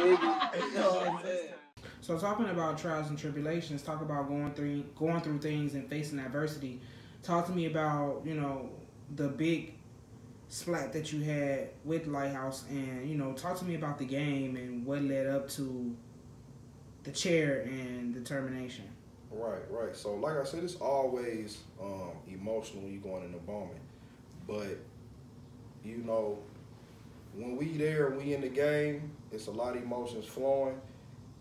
nigga. You know what I'm saying? So talking about trials and tribulations, talk about going through things and facing adversity. Talk to me about, you know, the big splat that you had with Lighthouse, and, you know, talk to me about the game and what led up to the chair and determination. Right. So like I said, it's always emotional when you going in the moment. But, you know, when we there, we in the game, it's a lot of emotions flowing.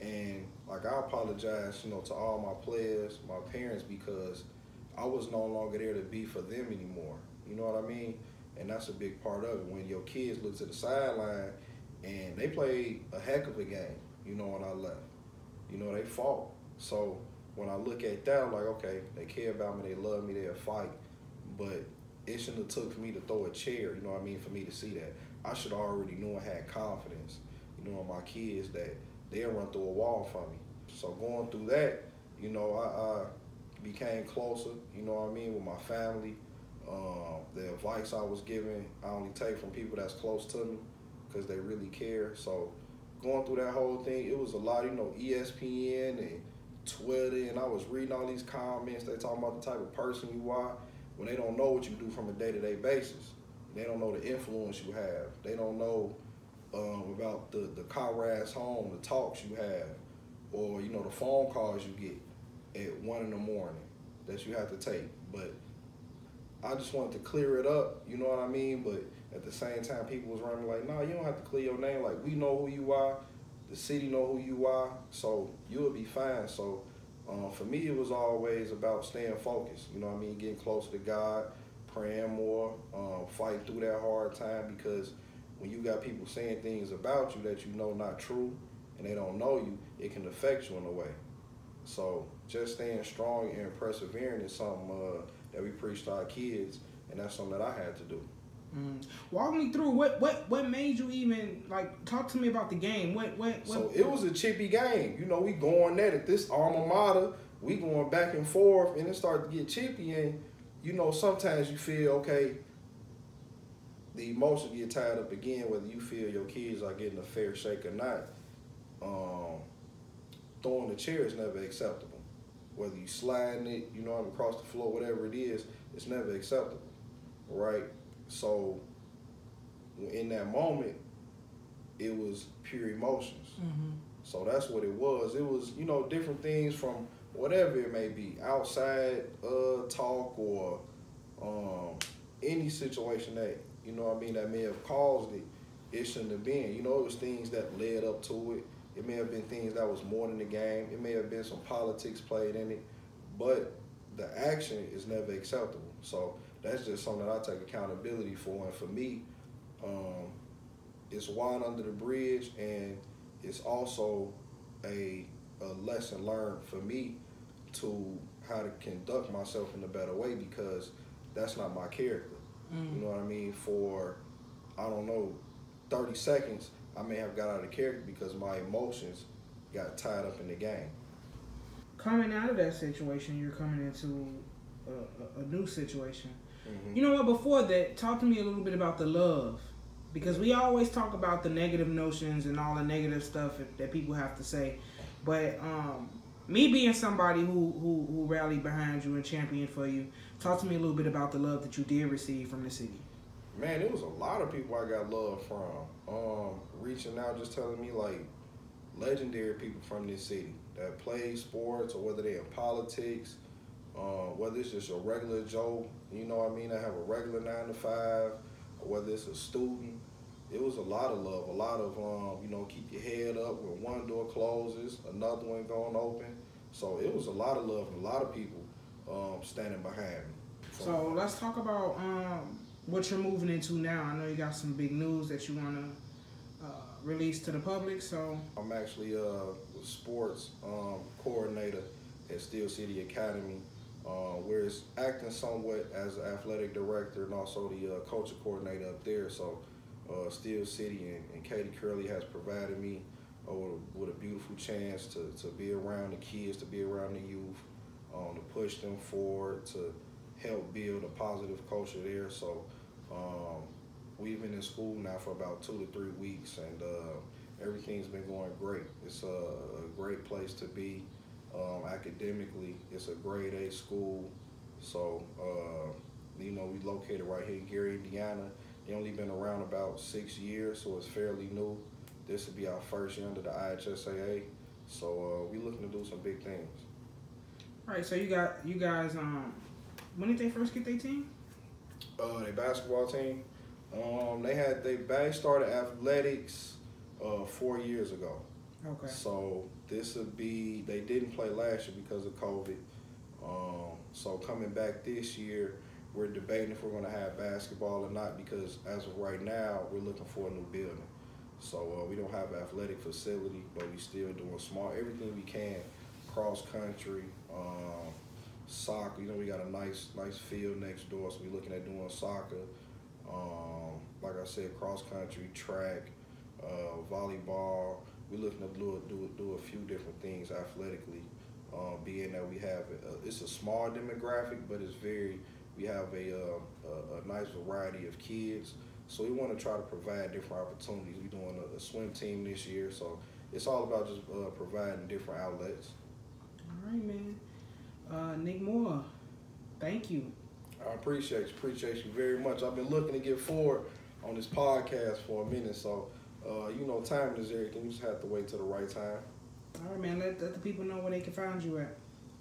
And like, I apologize, you know, to all my players, my parents, because I was no longer there to be for them anymore. You know what I mean? And that's a big part of it. When your kids look to the sideline and they played a heck of a game, you know, when I left. You know, they fought. So when I look at that, I'm like, okay, they care about me, they love me, they'll fight. But it shouldn't have took for me to throw a chair, you know what I mean, for me to see that. I should already know and had confidence, you know, in my kids that they'll run through a wall for me. So going through that, you know, I became closer, you know what I mean, with my family. The advice I was given, I only take from people that's close to me because they really care. So going through that whole thing, it was a lot, you know, ESPN and Twitter, and I was reading all these comments. They talking about the type of person you are when they don't know what you do from a day-to-day basis. They don't know the influence you have. They don't know about the car rides home, the talks you have, or, you know, the phone calls you get at 1 in the morning that you have to take. But I just wanted to clear it up, you know what I mean? But at the same time, people was running like, no, you don't have to clear your name. Like, we know who you are. The city know who you are. So you'll be fine. So for me, it was always about staying focused. You know what I mean? Getting closer to God, praying more, fighting through that hard time, because when you got people saying things about you that you know not true and they don't know you, it can affect you in a way. So just staying strong and persevering is something that we preach to our kids, and that's something that I had to do. Walk me through what made you even, like, talk to me about the game. So it was a chippy game. You know, we going at it, this alma mater, we going back and forth, and it started to get chippy. And you know, sometimes you feel, okay, the emotions get tied up again, whether you feel your kids are getting a fair shake or not. Throwing the chair is never acceptable. Whether you sliding it, you know, across the floor, whatever it is, it's never acceptable, right? So in that moment, it was pure emotions. So that's what it was. It was, you know, different things from whatever it may be, outside talk or any situation that, you know what I mean, that may have caused it. It shouldn't have been. You know, it was things that led up to it. It may have been things that was more than the game. It may have been some politics played in it, but the action is never acceptable. So that's just something that I take accountability for. And for me, it's water under the bridge, and it's also a lesson learned for me to how to conduct myself in a better way, because that's not my character. You know what I mean? For, I don't know, 30 seconds, I may have got out of character because my emotions got tied up in the game. Coming out of that situation, you're coming into a new situation. You know what, before that, talk to me a little bit about the love. Because we always talk about the negative notions and all the negative stuff that people have to say. But me being somebody who rallied behind you and championed for you, talk to me a little bit about the love that you did receive from the city. Man, it was a lot of people I got love from. Reaching out, just telling me, like, legendary people from this city that play sports, or whether they're in politics, whether it's just a regular Joe, you know what I mean, I have a regular 9 to 5, or whether it's a student. It was a lot of love, a lot of, you know, keep your head up when one door closes, another one going open. So it was a lot of love and a lot of people standing behind me. So let's talk about what you're moving into now. I know you got some big news that you want to release to the public. So I'm actually a sports coordinator at Steel City Academy, where it's acting somewhat as an athletic director and also the culture coordinator up there. So Steel City and Katie Curley has provided me with a beautiful chance to be around the kids, to be around the youth, to push them forward, to help build a positive culture there. So we've been in school now for about 2 to 3 weeks, and everything everything's been going great. It's a great place to be. Academically, it's a grade A school. So, you know, we located right here in Gary, Indiana. They only been around about 6 years, so it's fairly new. This will be our first year under the IHSAA. So we looking to do some big things. All right, so you guys, when did they first get their team? Their basketball team, they started athletics 4 years ago. Okay. So this would be, they didn't play last year because of COVID. So coming back this year, we're debating if we're going to have basketball or not, because as of right now, we're looking for a new building. So we don't have an athletic facility, but we still doing everything we can, cross country, soccer. You know, we got a nice field next door, so we're looking at doing soccer. Like I said, cross country, track, volleyball. We're looking to do a few different things athletically. Being that we have it's a small demographic, but we have a nice variety of kids. So we want to try to provide different opportunities. We're doing a swim team this year, so it's all about just providing different outlets. All right, man. Nick Moore, thank you. I appreciate you very much. I've been looking to get forward on this podcast for a minute, so you know, timing is everything. You just have to wait till the right time. All right, man. Let the people know where they can find you at.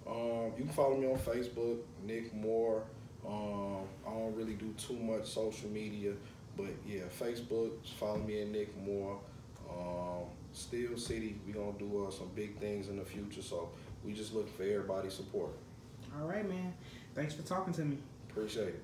You can follow me on Facebook, Nick Moore. I don't really do too much social media, but yeah, Facebook, just follow me at Nick Moore. Steel City, we're going to do some big things in the future, so we just looking for everybody's support. All right, man. Thanks for talking to me. Appreciate it.